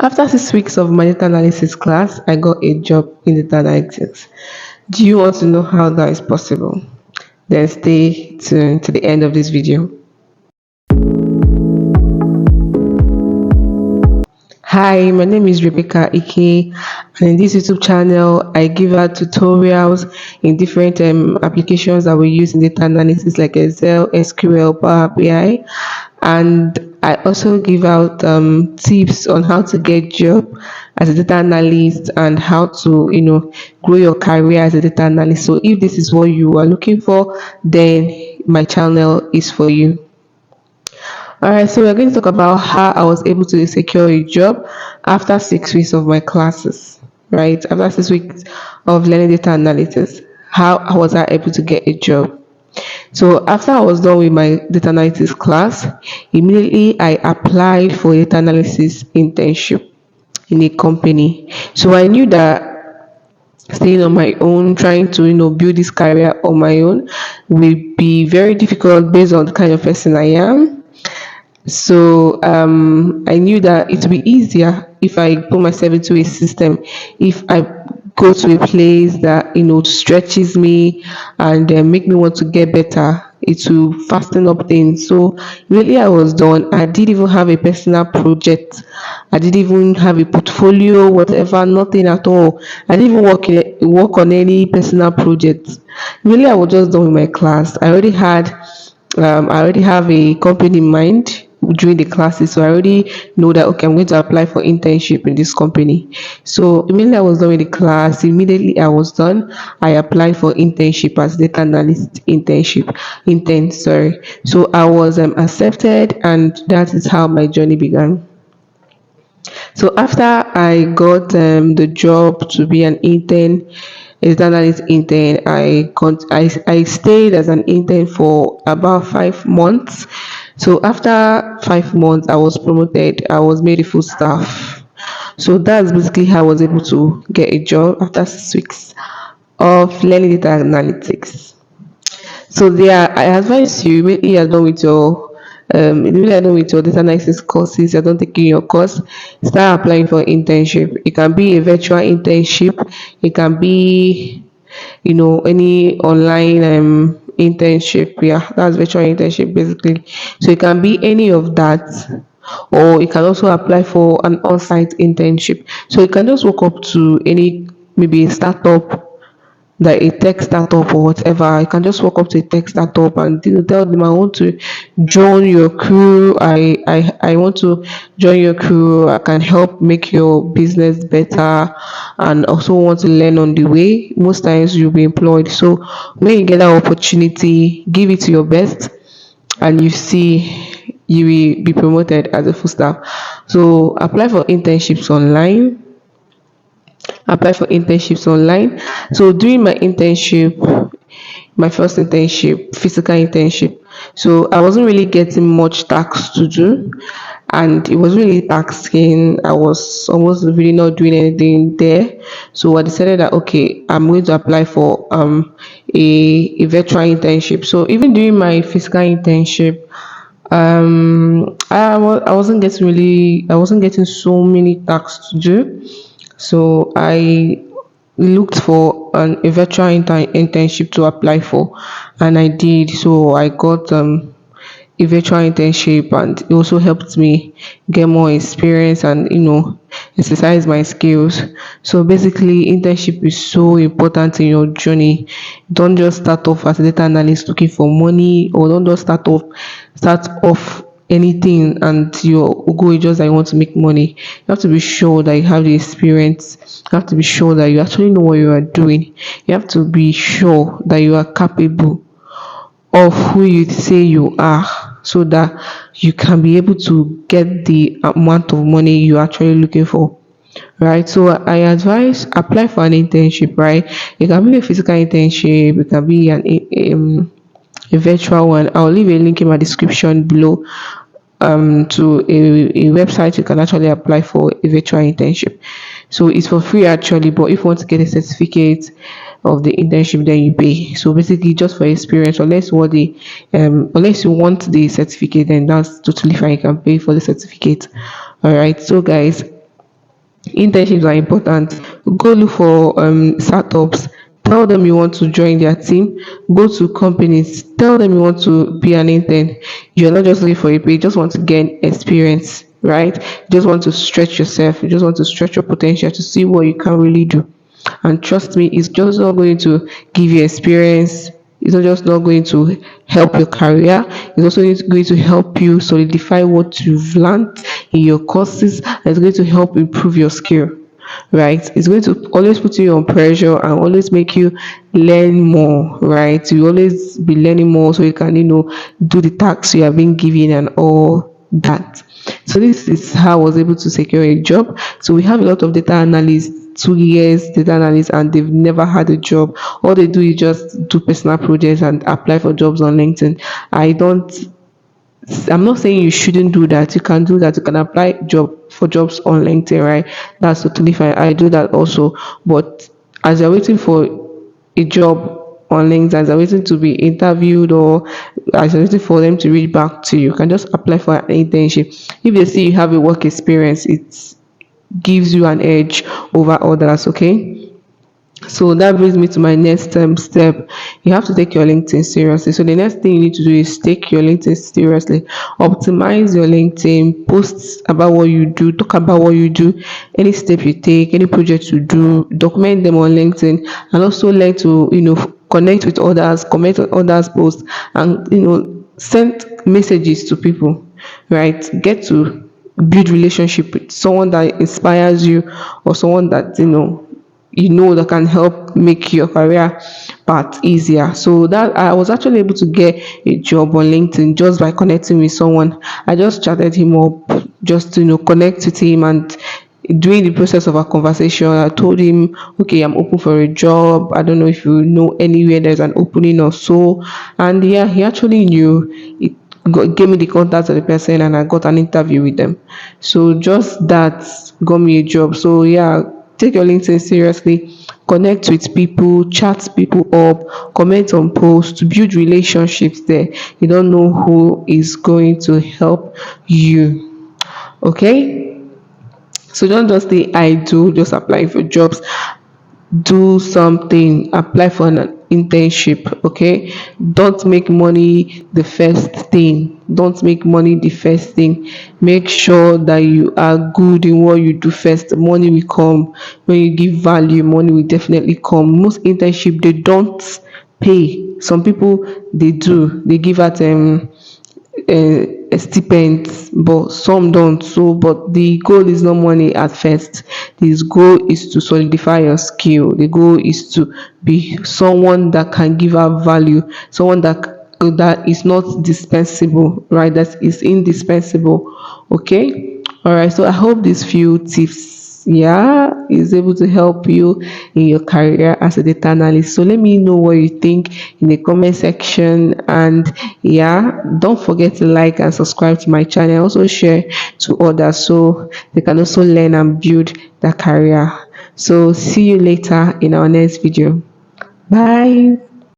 After 6 weeks of my data analysis class, I got a job in data analytics. Do you want to know how that is possible? Then stay tuned to the end of this video. Hi, my name is Rebecca Ike, and in this YouTube channel, I give out tutorials in different applications that we use in data analysis like Excel, SQL, Power BI, and I also give out tips on how to get job as a data analyst and how to, grow your career as a data analyst. So if this is what you are looking for, then my channel is for you. All right, so we're going to talk about how I was able to secure a job after 6 weeks of my classes, right? After 6 weeks of learning data analytics, how was I able to get a job? So after I was done with my data analytics class, immediately I applied for a data analysis internship in a company. So I knew that staying on my own, trying to build this career on my own, will be very difficult based on the kind of person I am. So I knew that it would be easier if I put myself into a system, if I go to a place that stretches me and make me want to get better. It will fasten up things. So really, I was done. I didn't even have a personal project. I didn't even have a portfolio, whatever, nothing at all. I didn't even work on any personal project. Really, I was just done with my class. I already have a company in mind during the classes, so I already know that okay, I'm going to apply for internship in this company. So immediately I was done with the class. Immediately I was done, I applied for internship as data analyst intern. Sorry. So I was accepted, and that is how my journey began. So after I got the job to be an intern, a data analyst intern, I stayed as an intern for about 5 months. So after 5 months, I was promoted. I was made a full staff. So that's basically how I was able to get a job after 6 weeks of learning data analytics. So there, I advise you immediately you're done with your data analysis courses, you're done taking your course, start applying for internship. It can be a virtual internship, it can be any online internship. Yeah, that's virtual internship basically. So it can be any of that, or you can also apply for an on-site internship. So you can just walk up to any, maybe a startup, like a tech startup or whatever. You can just walk up to a tech startup and tell them, I want to join your crew. I want to join your crew. I can help make your business better, and also want to learn on the way. Most times you'll be employed. So when you get that opportunity, give it to your best, and you see you will be promoted as a full staff. So apply for internships online. So during my first internship, physical internship, so I wasn't really getting much tasks to do, and it was really taxing. I was almost really not doing anything there. So I decided that okay, I'm going to apply for a virtual internship. So even during my physical internship, I wasn't getting so many tasks to do. So I looked for a virtual internship to apply for, and I did. So I got a virtual internship, and it also helped me get more experience and exercise my skills. So basically, internship is so important in your journey. Don't just start off as a data analyst looking for money, or don't just start off anything and your goal is just that you want to make money. You have to be sure that you have the experience. You have to be sure that you actually know what you are doing. You have to be sure that you are capable of who you say you are, so that you can be able to get the amount of money you're actually looking for. Right, so I advise apply for an internship. Right, it can be a physical internship, it can be a virtual one. I'll leave a link in my description below to a website you can actually apply for a virtual internship. So it's for free actually, but if you want to get a certificate of the internship, then you pay. So basically just for experience, unless you want the certificate, then that's totally fine. You can pay for the certificate. All right, so guys, Internships are important. Go look for startups. Tell them you want to join their team. Go to companies. Tell them you want to be an intern. You're not just looking for a pay. You just want to gain experience, right? You just want to stretch yourself. You just want to stretch your potential to see what you can really do. And trust me, it's just not going to give you experience. It's not just not going to help your career. It's also going to help you solidify what you've learned in your courses. And it's going to help improve your skill, right? It's going to always put you on pressure and always make you learn more, right? You always be learning more so you can, do the tasks you have been given and all that. So this is how I was able to secure a job. So we have a lot of data analysts, 2 years data analysts, and they've never had a job. All they do is just do personal projects and apply for jobs on LinkedIn. I don't I'm not saying you shouldn't do that. You can do that. You can apply job for jobs on LinkedIn, right? That's totally fine. I do that also. But as you're waiting for a job on LinkedIn, as you're waiting to be interviewed, or as you're waiting for them to reach back to you, you can just apply for an internship. If they see you have a work experience, it gives you an edge over others, okay? So that brings me to my next step. You have to take your LinkedIn seriously. So the next thing you need to do is take your LinkedIn seriously. Optimize your LinkedIn, post about what you do, talk about what you do, any step you take, any project you do, document them on LinkedIn, and also learn to, connect with others, comment on others' posts, and send messages to people, right? Get to build relationship with someone that inspires you, or someone that that can help make your career path easier. So that I was actually able to get a job on LinkedIn just by connecting with someone. I just chatted him up just to connect with him, and during the process of our conversation I told him, okay, I'm open for a job. I don't know if you know anywhere there's an opening or so. And yeah, he actually knew. It gave me the contact of the person, and I got an interview with them. So just that got me a job. So yeah, take your LinkedIn seriously. Connect with people, chat people up, comment on posts, build relationships there. You don't know who is going to help you. Okay? So don't just say I do, just applying for jobs. Do something, apply for an internship, okay? Don't make money the first thing. Don't make money the first thing. Make sure that you are good in what you do first. Money will come when you give value. Money will definitely come. Most internship, they don't pay. Some people, they do, they give out stipends, but some don't. So but the goal is not money at first. This goal is to solidify your skill. The goal is to be someone that can give out value, someone that is not dispensable, right? That is indispensable. Okay. All right. So I hope these few tips, yeah, is able to help you in your career as a data analyst. So let me know what you think in the comment section. And yeah, don't forget to like and subscribe to my channel. Also share to others so they can also learn and build their career. So see you later in our next video. Bye.